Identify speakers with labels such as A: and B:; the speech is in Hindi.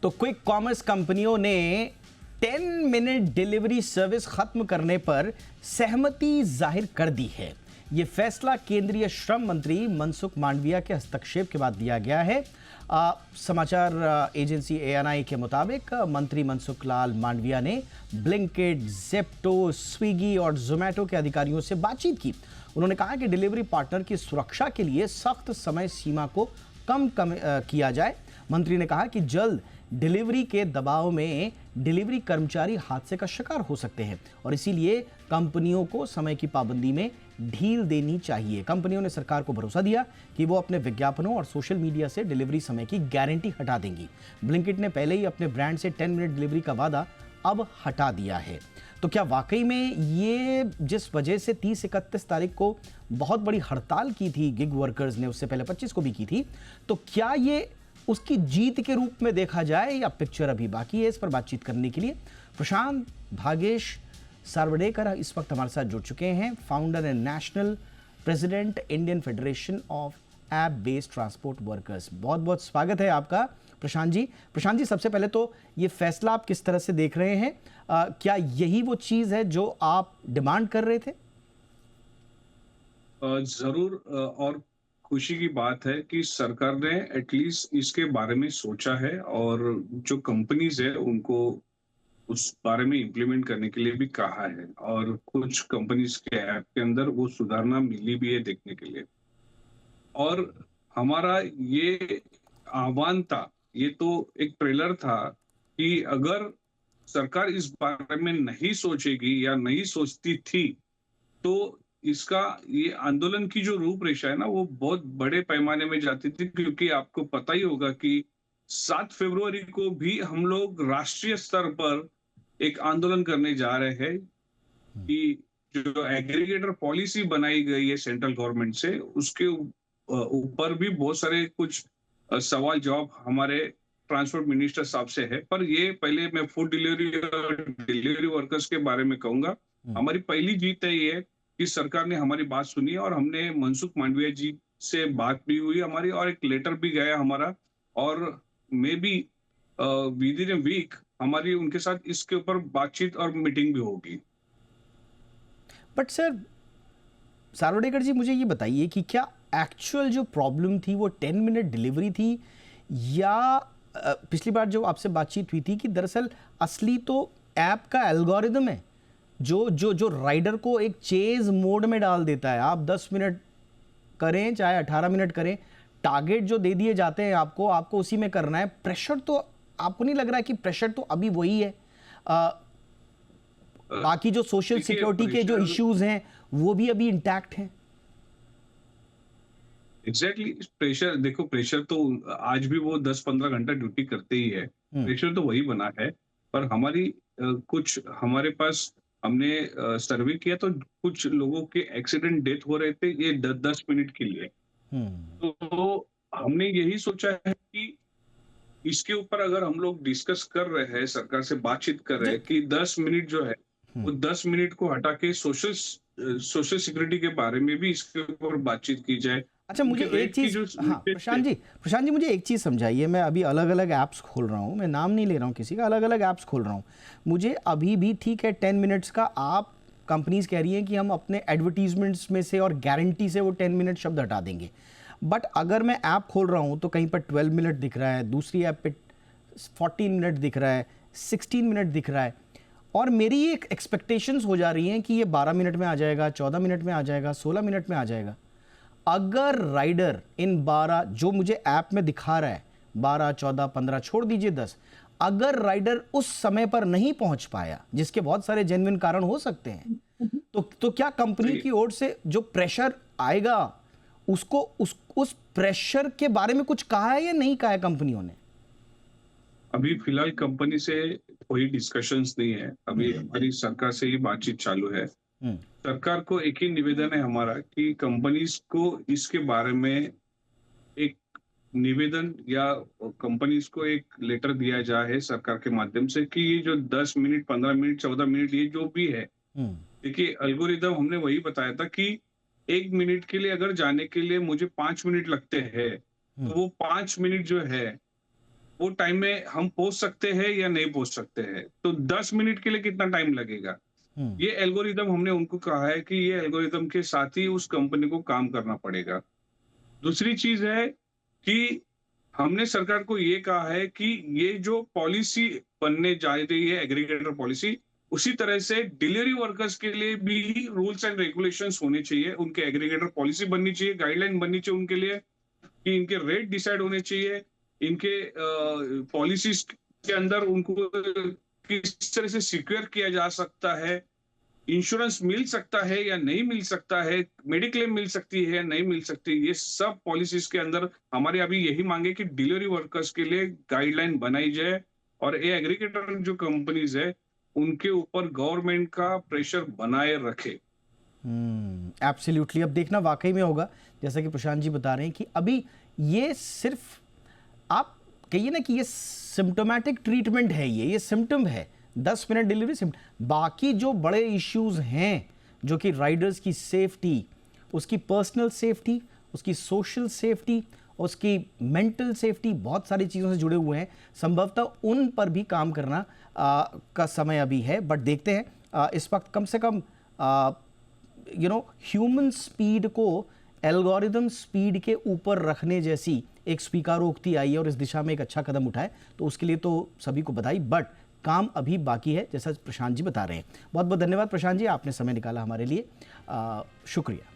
A: तो क्विक कॉमर्स कंपनियों ने 10 मिनट डिलीवरी सर्विस खत्म करने पर सहमति जाहिर कर दी है। यह फैसला केंद्रीय श्रम मंत्री मनसुख मांडविया के हस्तक्षेप के बाद लिया गया है। समाचार एजेंसी ANI के मुताबिक मंत्री मनसुख लाल मांडविया ने ब्लिंकिट, जेप्टो, स्विगी और जोमैटो के अधिकारियों से बातचीत की। उन्होंने कहा कि डिलीवरी पार्टनर की सुरक्षा के लिए सख्त समय सीमा को कम किया जाए। मंत्री ने कहा कि जल्द डिलीवरी के दबाव में डिलीवरी कर्मचारी हादसे का शिकार हो सकते हैं और इसीलिए कंपनियों को समय की पाबंदी में ढील देनी चाहिए। कंपनियों ने सरकार को भरोसा दिया कि वो अपने विज्ञापनों और सोशल मीडिया से डिलीवरी समय की गारंटी हटा देंगी। ब्लिंकिट ने पहले ही अपने ब्रांड से 10 मिनट डिलीवरी का वादा अब हटा दिया है। तो क्या वाकई में ये जिस वजह से 30-31 तारीख को बहुत बड़ी हड़ताल की थी गिग वर्कर्स ने, उससे पहले 25 को भी की थी, तो क्या ये उसकी जीत के रूप में देखा जाए या पिक्चर अभी बाकी है? इस पर बातचीत करने के लिए प्रशांत भागेश सारवडेकर इस वक्त हमारे साथ जुड़ चुके हैं, founder and national president Indian federation of app based transport workers. बहुत बहुत स्वागत है आपका प्रशांत जी। प्रशांत जी, सबसे पहले तो ये फैसला आप किस तरह से देख रहे हैं? क्या यही वो चीज है जो आप डिमांड कर रहे थे?
B: जरूर, और खुशी की बात है कि सरकार ने एटलीस्ट इसके बारे में सोचा है और जो कंपनीज है उनको उस बारे में इम्प्लीमेंट करने के लिए भी कहा है और कुछ कंपनीज के ऐप के अंदर वो सुधारना मिली भी है देखने के लिए। और हमारा ये आह्वान था, ये तो एक ट्रेलर था कि अगर सरकार इस बारे में नहीं सोचेगी या नहीं सोचती थी तो इसका ये आंदोलन की जो रूपरेखा है ना वो बहुत बड़े पैमाने में जाती थी, क्योंकि आपको पता ही होगा कि 7 फरवरी को भी हम लोग राष्ट्रीय स्तर पर एक आंदोलन करने जा रहे हैं कि जो एग्रीगेटर पॉलिसी बनाई गई है सेंट्रल गवर्नमेंट से, उसके ऊपर भी बहुत सारे कुछ सवाल जवाब हमारे ट्रांसपोर्ट मिनिस्टर साहब से है। पर ये पहले मैं फूड डिलीवरी और डिलीवरी वर्कर्स के बारे में कहूंगा। हमारी पहली जीत है ये कि सरकार ने हमारी बात सुनी और हमने मनसुख मांडविया जी से बात भी हुई हमारी और एक लेटर भी गया हमारा, और maybe within a week हमारी उनके साथ इसके ऊपर बातचीत और मीटिंग भी होगी।
A: बट सर सारवडेकर जी, मुझे ये बताइए कि क्या एक्चुअल जो प्रॉब्लम थी वो 10 मिनट डिलीवरी थी या पिछली बार जो आपसे बातचीत हुई थी कि दरअसल असली तो ऐप का एल्गोरिदम है जो जो जो राइडर को एक चेज मोड में डाल देता है। आप 10 मिनट करें चाहे 18 मिनट करें, टारगेट जो दे दिए जाते हैं आपको उसी में करना है। प्रेशर तो आपको नहीं लग रहा है कि प्रेशर तो अभी वही है? बाकी जो सोशल सिक्योरिटी के जो इश्यूज हैं वो भी अभी इंटैक्ट हैं।
B: एग्जैक्टली प्रेशर देखो, प्रेशर तो आज भी वो 10-15 घंटा ड्यूटी करते ही है, प्रेशर तो वही बना है। पर हमारी कुछ हमारे पास हमने सर्वे किया तो कुछ लोगों के एक्सीडेंट डेथ हो रहे थे ये 10 मिनट के लिए। तो हमने यही सोचा है कि इसके ऊपर अगर हम लोग डिस्कस कर रहे हैं, सरकार से बातचीत कर रहे हैं कि 10 मिनट जो है वो 10 मिनट को हटा के सोशल सिक्योरिटी के बारे में भी इसके ऊपर बातचीत की जाए।
A: अच्छा, मुझे एक चीज, हाँ प्रशांत जी मुझे एक चीज समझाइए। मैं अभी अलग अलग ऐप्स खोल रहा हूँ, मैं नाम नहीं ले रहा हूँ किसी का, अलग अलग ऐप्स खोल रहा हूँ। मुझे अभी भी ठीक है 10 मिनट्स का आप कंपनीज कह रही हैं कि हम अपने एडवर्टीजमेंट्स में से और गारंटी से वो 10 मिनट शब्द हटा देंगे। बट अगर मैं ऐप खोल रहा हूँ तो कहीं पर 12 मिनट दिख रहा है, दूसरी ऐप पे 14 मिनट दिख रहा है, 16 मिनट दिख रहा है, और मेरी एक एक्सपेक्टेशंस हो जा रही हैं कि ये 12 मिनट में आ जाएगा, 14 मिनट में आ जाएगा, 16 मिनट में आ जाएगा। अगर राइडर इन 12 जो मुझे ऐप में दिखा रहा है 12, 14, 15, छोड़ दीजिए 10, अगर राइडर उस समय पर नहीं पहुंच पाया, जिसके बहुत सारे जेन्युइन कारण हो सकते हैं, तो क्या कंपनी की ओर से जो प्रेशर आएगा उसको उस प्रेशर के बारे में कुछ कहा है या नहीं कहा है कंपनियों ने?
B: अभी फिलहाल कंपनी से कोई डिस्कशंस नहीं है। अभी हमारी सरकार से ही बातचीत चालू है। सरकार को एक ही निवेदन है हमारा कि कंपनीज को इसके बारे में एक निवेदन या कंपनीज को एक लेटर दिया जाए सरकार के माध्यम से कि ये जो 10 मिनट, 15 मिनट, 14 मिनट ये जो भी है, देखिए एल्गोरिदम हमने वही बताया था कि 1 मिनट के लिए अगर जाने के लिए मुझे 5 मिनट लगते हैं तो वो 5 मिनट जो है वो टाइम में हम पहुंच सकते हैं या नहीं पहुंच सकते हैं। तो 10 मिनट के लिए कितना टाइम लगेगा?
A: हम्म।
B: ये एल्गोरिदम हमने उनको कहा है कि ये एल्गोरिदम के साथ ही उस कंपनी को काम करना पड़ेगा। दूसरी चीज है कि हमने सरकार को ये कहा है कि ये जो पॉलिसी बनने जा रही है एग्रीगेटर पॉलिसी, उसी तरह से डिलीवरी वर्कर्स के लिए भी रूल्स एंड रेगुलेशंस होने चाहिए, उनके एग्रीगेटर पॉलिसी बननी चाहिए, गाइडलाइन बननी चाहिए उनके लिए कि इनके रेट डिसाइड होने चाहिए, इनके पॉलिसीज के अंदर उनको किस तरह से सिक्योर किया जा सकता है, इंश्योरेंस मिल सकता है या नहीं मिल सकता है, मेडिक्लेम मिल सकती है या नहीं मिल सकती, ये सब पॉलिसीज के अंदर हमारे अभी यही मांगे कि डिलीवरी वर्कर्स के लिए गाइडलाइन बनाई जाए और ये एग्रीगेटर जो कंपनीज है उनके ऊपर गवर्नमेंट का प्रेशर बनाए रखे।
A: एब्सोल्युटली। अब देखना वाकई में होगा, जैसा कि प्रशांत जी बता रहे हैं कि अभी ये सिर्फ आप कहिए ना कि ये सिम्टोमेटिक ट्रीटमेंट है, ये सिम्टम है, 10 मिनट डिलीवरी सिम्टम। बाकी जो बड़े इश्यूज हैं जो कि राइडर्स की सेफ्टी, उसकी पर्सनल सेफ्टी, उसकी सोशल सेफ्टी, उसकी मेंटल सेफ्टी, बहुत सारी चीज़ों से जुड़े हुए हैं, संभवतः उन पर भी काम करना का समय अभी है। बट देखते हैं इस वक्त कम से कम ह्यूमन स्पीड को एल्गोरिदम स्पीड के ऊपर रखने जैसी एक स्वीकारोक्ति आई है और इस दिशा में एक अच्छा कदम उठाए, तो उसके लिए तो सभी को बधाई। बट काम अभी बाकी है, जैसा प्रशांत जी बता रहे हैं। बहुत बहुत धन्यवाद प्रशांत जी, आपने समय निकाला हमारे लिए, शुक्रिया।